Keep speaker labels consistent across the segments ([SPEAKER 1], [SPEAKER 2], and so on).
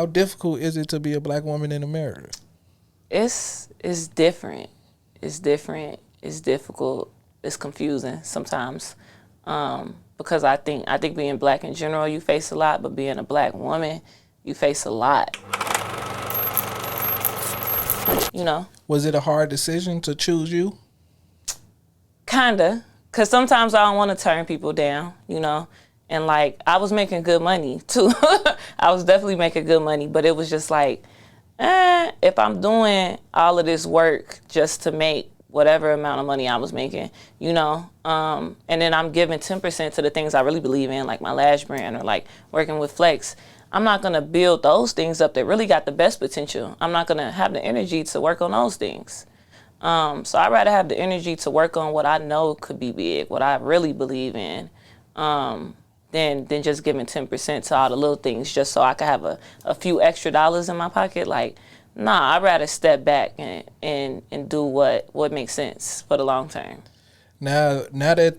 [SPEAKER 1] How difficult is it to be a black woman in America?
[SPEAKER 2] It's different. It's different. It's difficult. It's confusing sometimes, because I think being black in general, you face a lot, but being a black woman, you face a lot. You know,
[SPEAKER 1] Was it a hard decision to choose you?
[SPEAKER 2] kinda, cause sometimes I don't want to turn people down. You know, and like I was making good money too. I was definitely making good money, but it was just like, if I'm doing all of this work just to make whatever amount of money I was making, you know, and then I'm giving 10% to the things I really believe in, like my lash brand or like working with Flex, I'm not gonna build those things up that really got the best potential. I'm not gonna have the energy to work on those things. So I'd rather have the energy to work on what I know could be big, what I really believe in, than just giving 10% to all the little things just so I could have a few extra dollars in my pocket. Like, nah, I'd rather step back and do what makes sense for the long term.
[SPEAKER 1] Now that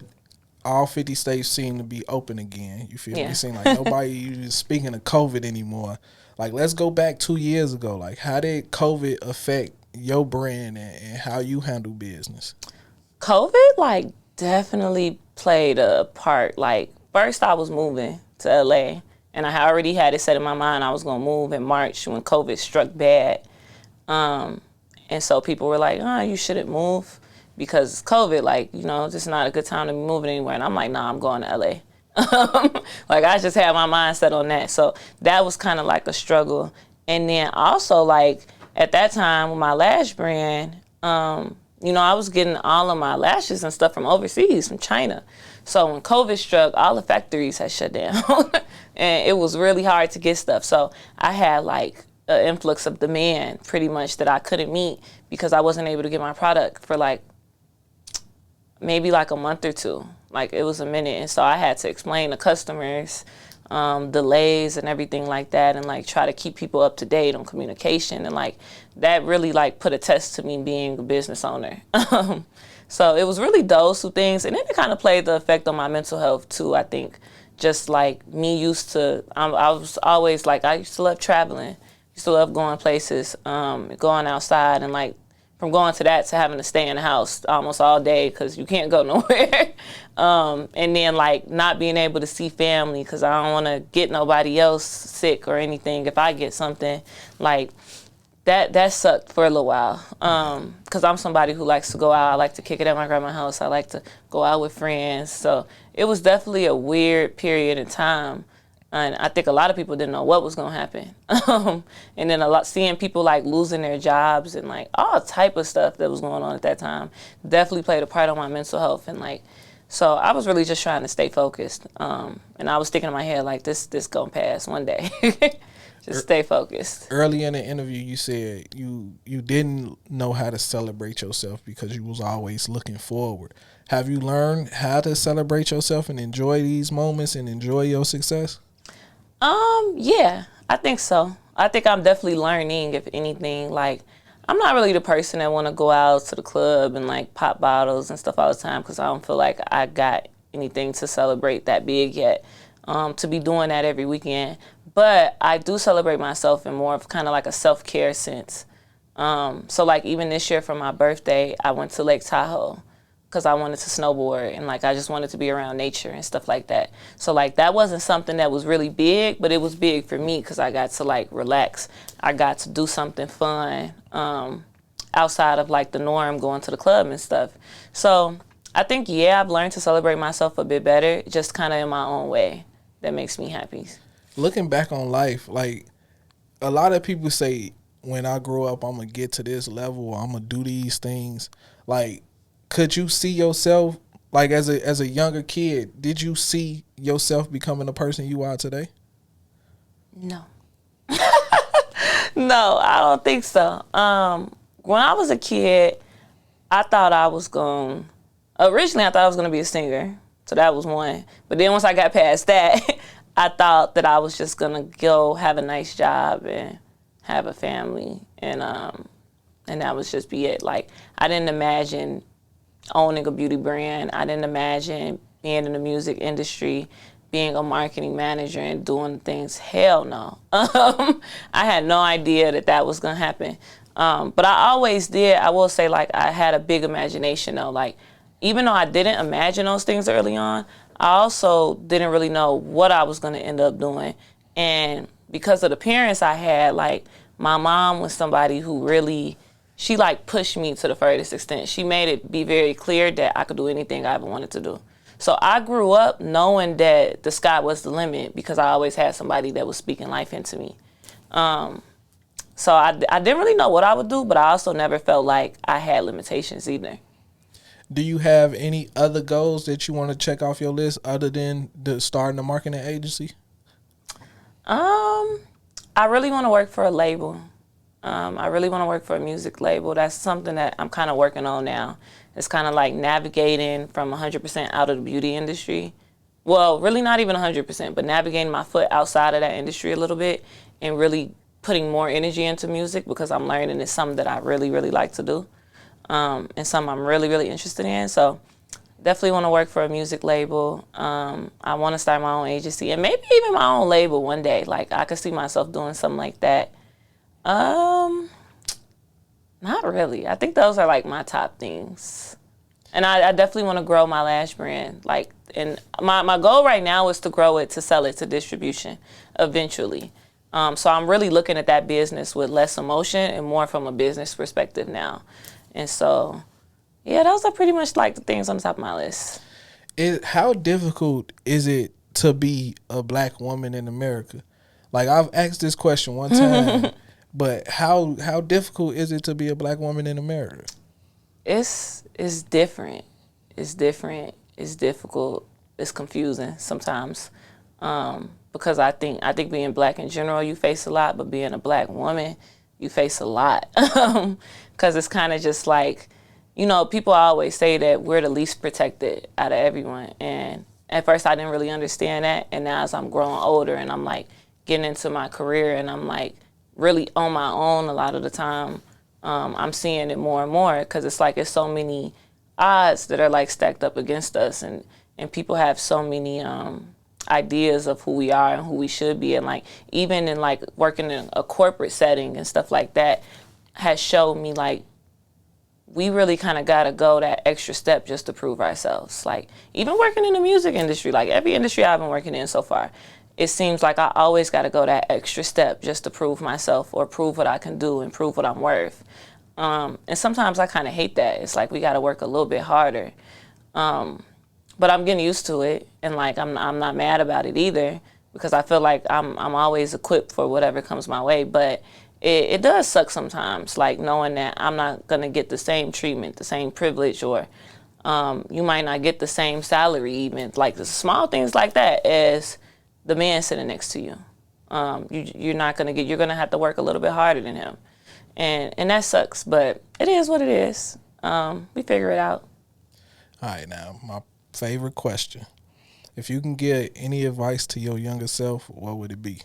[SPEAKER 1] all 50 states seem to be open again, you feel me?
[SPEAKER 2] Yeah.
[SPEAKER 1] It seems like nobody is speaking of COVID anymore. Like, let's go back 2 years ago. Like, how did COVID affect your brand and how you handle business?
[SPEAKER 2] COVID, like, definitely played a part. Like, first I was moving to LA, and I already had it set in my mind I was gonna move in March when COVID struck bad. And so people were like, oh, you shouldn't move because it's COVID. Like, you know, it's not a good time to be moving anywhere. And I'm like, nah, I'm going to LA. Like, I just had my mind set on that. So that was kind of like a struggle. And then also, like, at that time with my lash brand, you know, I was getting all of my lashes and stuff from overseas, from China. So when COVID struck, all the factories had shut down. And it was really hard to get stuff. So I had like an influx of demand pretty much that I couldn't meet because I wasn't able to get my product for like maybe like a month or two. Like, it was a minute. And so I had to explain to customers delays and everything like that, and like try to keep people up to date on communication. And like that really like put a test to me being a business owner. So it was really those two things. And then it kind of played the effect on my mental health too, I think. Just like me used to, I was always like, I used to love traveling. Used to love going places, going outside, and like from going to that to having to stay in the house almost all day because you can't go nowhere. And then like not being able to see family because I don't want to get nobody else sick or anything. If I get something, like that sucked for a little while. Because I'm somebody who likes to go out. I like to kick it at my grandma's house. I like to go out with friends. So it was definitely a weird period in time. And I think a lot of people didn't know what was gonna happen. And then seeing people like losing their jobs and like all type of stuff that was going on at that time definitely played a part on my mental health. And like, so I was really just trying to stay focused. And I was thinking in my head like, this gonna pass one day. Just stay focused.
[SPEAKER 1] Early in the interview, you said you didn't know how to celebrate yourself because you was always looking forward. Have you learned how to celebrate yourself and enjoy these moments and enjoy your success?
[SPEAKER 2] Yeah, I think so. I think I'm definitely learning, if anything. Like, I'm not really the person that want to go out to the club and like pop bottles and stuff all the time because I don't feel like I got anything to celebrate that big yet, to be doing that every weekend. But I do celebrate myself in more of kind of like a self-care sense. So like even this year for my birthday, I went to Lake Tahoe because I wanted to snowboard and like I just wanted to be around nature and stuff like that. So like that wasn't something that was really big, but it was big for me because I got to like relax. I got to do something fun outside of like the norm, going to the club and stuff. So I think, yeah, I've learned to celebrate myself a bit better, just kind of in my own way. That makes me happy.
[SPEAKER 1] Looking back on life, like a lot of people say, when I grow up, I'm going to get to this level, or I'm going to do these things. Like, could you see yourself, like as a younger kid, did you see yourself becoming the person you are today?
[SPEAKER 2] No. No, I don't think so. When I was a kid, I thought I was originally I thought I was going to be a singer. So that was one. But then once I got past that, I thought that I was just going to go have a nice job and have a family. And that was just be it. Like, I didn't imagine owning a beauty brand. I didn't imagine being in the music industry. being a marketing manager and doing things. Hell no. I had no idea that was gonna happen. But I always did. I will say, like, I had a big imagination though. Like, even though I didn't imagine those things early on, I also didn't really know what I was gonna end up doing. And because of the parents I had, like, my mom was somebody who really, she like pushed me to the furthest extent. She made it be very clear that I could do anything I ever wanted to do. So I grew up knowing that the sky was the limit because I always had somebody that was speaking life into me. So I didn't really know what I would do, but I also never felt like I had limitations either.
[SPEAKER 1] Do you have any other goals that you want to check off your list other than starting a marketing agency?
[SPEAKER 2] I really want to work for a label. I really want to work for a music label. That's something that I'm kind of working on now. It's kind of like navigating from 100% out of the beauty industry. Well, really not even 100%, but navigating my foot outside of that industry a little bit and really putting more energy into music because I'm learning it's something that I really, really like to do and something I'm really, really interested in. So definitely want to work for a music label. I want to start my own agency and maybe even my own label one day. Like, I could see myself doing something like that. Not really. I think those are like my top things. And I definitely want to grow my lash brand. Like, and my goal right now is to grow it, to sell it to distribution eventually. So I'm really looking at that business with less emotion and more from a business perspective now. And so, yeah, those are pretty much like the things on the top of my list.
[SPEAKER 1] How difficult is it to be a black woman in America? Like, I've asked this question one time. But how difficult is it to be a black woman in America?
[SPEAKER 2] It's different. It's different. It's difficult. It's confusing sometimes. Because I think being black in general, you face a lot, but being a black woman, you face a lot. Because it's kind of just like, you know, people always say that we're the least protected out of everyone. And at first I didn't really understand that. And now as I'm growing older and I'm like getting into my career and I'm like really on my own a lot of the time, I'm seeing it more and more because it's like it's so many odds that are like stacked up against us and people have so many ideas of who we are and who we should be. And like even in like working in a corporate setting and stuff like that has showed me like we really kind of got to go that extra step just to prove ourselves. Like even working in the music industry, like every industry I've been working in so far, it seems like I always got to go that extra step just to prove myself or prove what I can do and prove what I'm worth. And sometimes I kind of hate that. It's like we got to work a little bit harder. But I'm getting used to it, and like I'm not mad about it either because I feel like I'm always equipped for whatever comes my way. But it does suck sometimes, like knowing that I'm not gonna get the same treatment, the same privilege, or you might not get the same salary, even like the small things like that as the man sitting next to you. You're not gonna get. You're gonna have to work a little bit harder than him, and that sucks. But it is what it is. We figure it out.
[SPEAKER 1] All right, now my favorite question: if you can give any advice to your younger self, what would it be?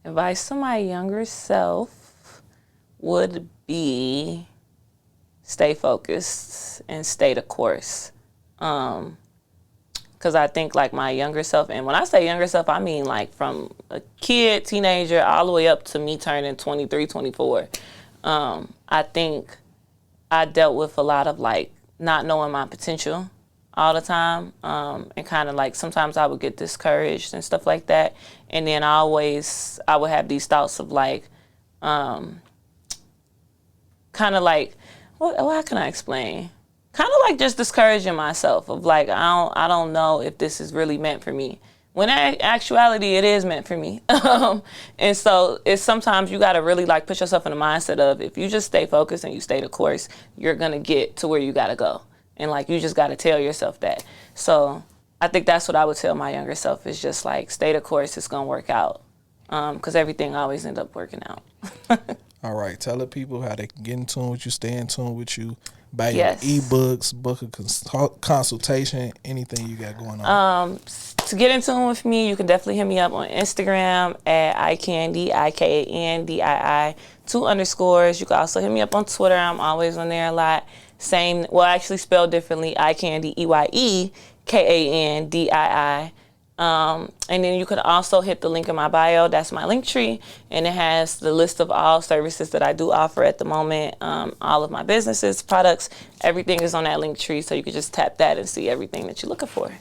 [SPEAKER 2] Advice to my younger self would be stay focused and stay the course. Because I think like my younger self, and when I say younger self, I mean like from a kid, teenager, all the way up to me turning 23, 24. I think I dealt with a lot of like not knowing my potential all the time, and kind of like sometimes I would get discouraged and stuff like that. And then I would have these thoughts of like, kind of like, how can I explain? Kind of like just discouraging myself of like, I don't know if this is really meant for me. When in actuality, it is meant for me. And so it's sometimes you got to really like put yourself in the mindset of if you just stay focused and you stay the course, you're going to get to where you got to go. And like, you just got to tell yourself that. So I think that's what I would tell my younger self is just like, stay the course, it's going to work out. Because everything always ends up working out.
[SPEAKER 1] All right. Tell the people how they can get in tune with you, stay in tune with you, buy your ebooks, book a consultation, anything you got going on.
[SPEAKER 2] To get in tune with me, you can definitely hit me up on Instagram at iCandi, IKANDII, 2_. You can also hit me up on Twitter. I'm always on there a lot. Same, well, actually spelled differently, iCandi, EYEKANDII. And then you could also hit the link in my bio. That's my link tree. And it has the list of all services that I do offer at the moment. All of my businesses, products, everything is on that link tree. So you can just tap that and see everything that you're looking for.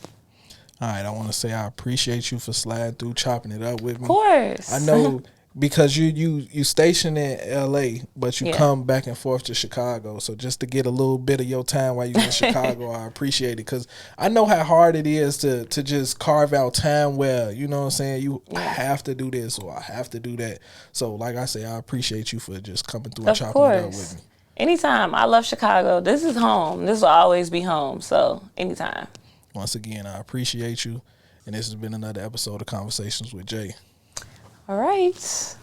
[SPEAKER 1] All right, I want to say I appreciate you for sliding through, chopping it up with me.
[SPEAKER 2] Of course.
[SPEAKER 1] I know because you stationed in LA, but you come back and forth to Chicago. So just to get a little bit of your time while you're in Chicago, I appreciate it, because I know how hard it is to just carve out time where, you know what I'm saying, you have to do this or I have to do that. So like I say, I appreciate you for just coming through and chopping it up with me.
[SPEAKER 2] Anytime. I love Chicago. This is home. This will always be home. So anytime.
[SPEAKER 1] Once again, I appreciate you. And this has been another episode of Conversations with Jay.
[SPEAKER 2] All right.